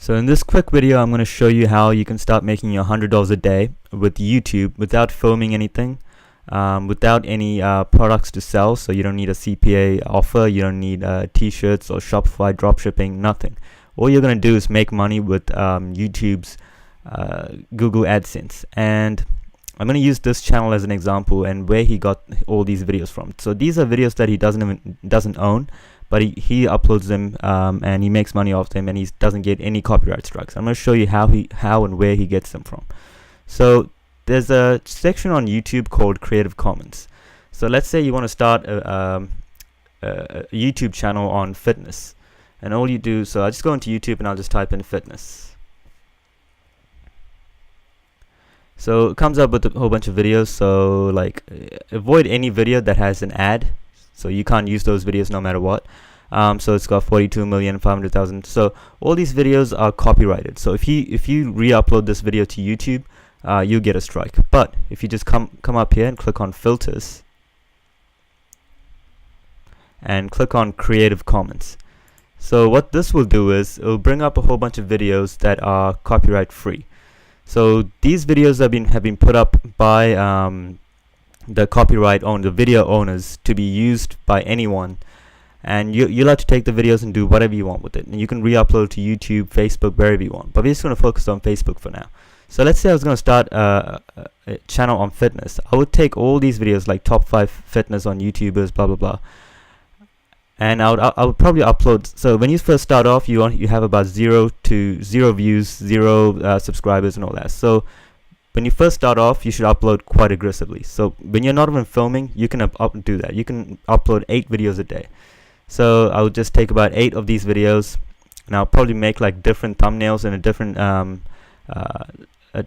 So in this quick video, I'm going to show you how you can start making your $100 a day with YouTube without filming anything, without any products to sell. So you don't need a CPA offer, you don't need t-shirts or Shopify dropshipping, nothing. All you're going to do is make money with YouTube's Google AdSense. And I'm going to use this channel as an example and where he got all these videos from. So these are videos that he doesn't own, but he uploads them and he makes money off them, and he doesn't get any copyright strikes. I'm going to show you how and where he gets them from. So there's a section on YouTube called Creative Commons. So let's say you want to start a YouTube channel on fitness, and all you do, so I just go into YouTube and I'll just type in fitness. So it comes up with a whole bunch of videos. So like avoid any video that has an ad, so you can't use those videos no matter what. So it's got 42,500,000. So all these videos are copyrighted. So if you re-upload this video to YouTube, you get a strike. But if you just come up here and click on filters and click on Creative Commons, so what this will do is it will bring up a whole bunch of videos that are copyright free. So these videos have been put up by the video owners to be used by anyone, and you'll have to take the videos and do whatever you want with it, and you can re-upload to YouTube, Facebook, wherever you want. But we're just going to focus on Facebook for now. So let's say I was going to start a channel on fitness. I would take all these videos, like top 5 fitness on YouTubers, blah blah blah, and I would probably upload. So when you first start off, you have about 0 views, 0 subscribers and all that. So when you first start off, you should upload quite aggressively. So when you're not even filming, you can do that. You can upload 8 videos a day. So I would just take about 8 of these videos, and I'll probably make like different thumbnails and a different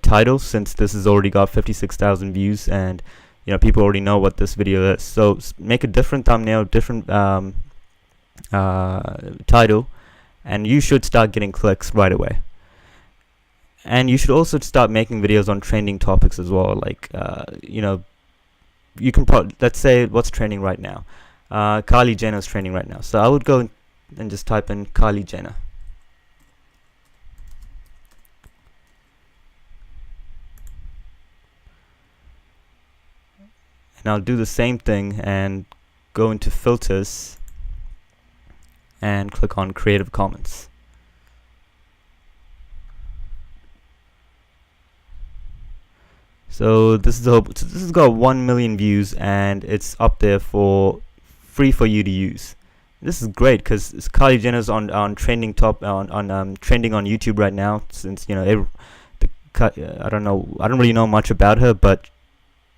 title, since this has already got 56,000 views, and people already know what this video is. So make a different thumbnail, different title, and you should start getting clicks right away. And you should also start making videos on trending topics as well. Like you can let's say what's trending right now. Kylie Jenner is trending right now, so I would go and just type in Kylie Jenner, and I'll do the same thing and go into filters and click on Creative Commons. So this has got 1 million views, and it's up there for free for you to use. This is great because Kylie Jenner's on trending trending on YouTube right now, since I don't really know much about her, but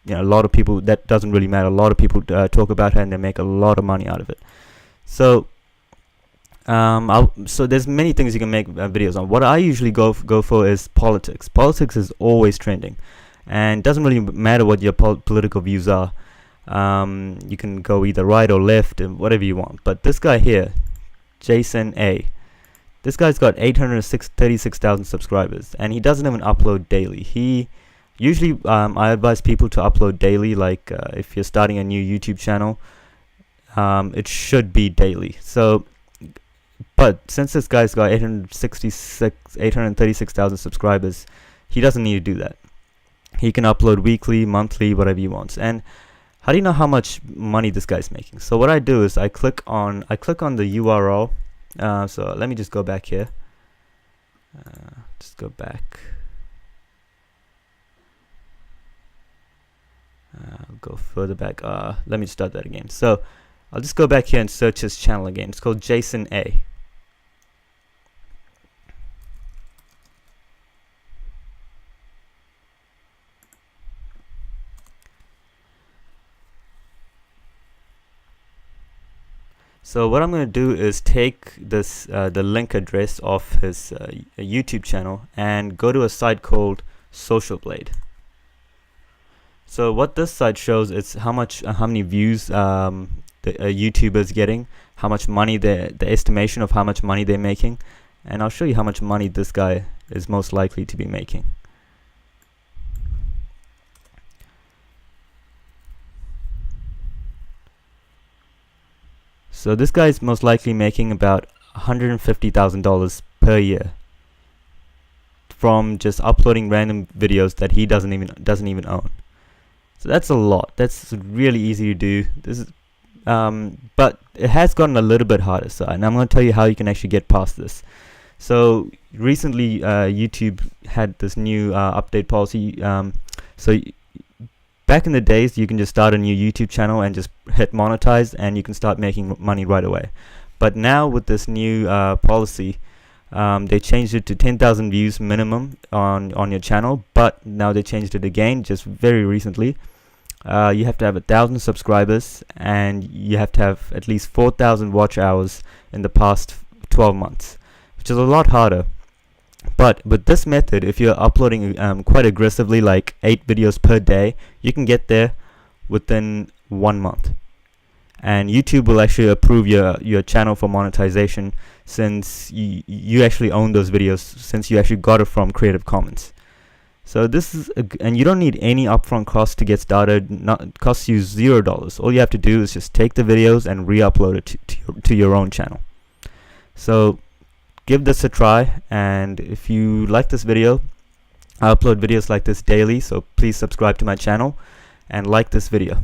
a lot of people, that doesn't really matter, a lot of people talk about her and they make a lot of money out of it. So so there's many things you can make videos on. What I usually go for is politics. Politics is always trending, and doesn't really matter what your political views are. You can go either right or left and whatever you want. But this guy here, Jason A, this guy's got 836,000 subscribers, and he doesn't even upload daily. He usually I advise people to upload daily. Like if you're starting a new YouTube channel, it should be daily. So but since this guy's got 836,000 subscribers, he doesn't need to do that. He can upload weekly, monthly, whatever he wants. And how do you know how much money this guy's making? So what I do is I click on the URL. So let me just go back here. Just go back. I'll go further back. Let me start that again. So I'll just go back here and search his channel again. It's called Jason A. So what I'm going to do is take this the link address of his YouTube channel and go to a site called Social Blade. So what this site shows is how many views the YouTuber is getting, how much money the estimation of how much money they're making, and I'll show you how much money this guy is most likely to be making. So this guy is most likely making about $150,000 per year. from just uploading random videos that he doesn't even own. So that's a lot. That's really easy to do. This is but it has gotten a little bit harder. So, and I'm going to tell you how you can actually get past this. So recently, YouTube had this new update policy. Back in the days, you can just start a new YouTube channel and just hit monetize, and you can start making money right away. But now with this new policy, they changed it to 10,000 views minimum on your channel. But now they changed it again just very recently. You have to have 1,000 subscribers, and you have to have at least 4,000 watch hours in the past 12 months, which is a lot harder. But with this method, if you're uploading quite aggressively, like 8 videos per day, you can get there within 1 month. And YouTube will actually approve your channel for monetization, since you actually own those videos, since you actually got it from Creative Commons. So this is and you don't need any upfront cost to get started. It costs you $0. All you have to do is just take the videos and re-upload it to your own channel. So give this a try, and if you like this video, I upload videos like this daily, so please subscribe to my channel and like this video.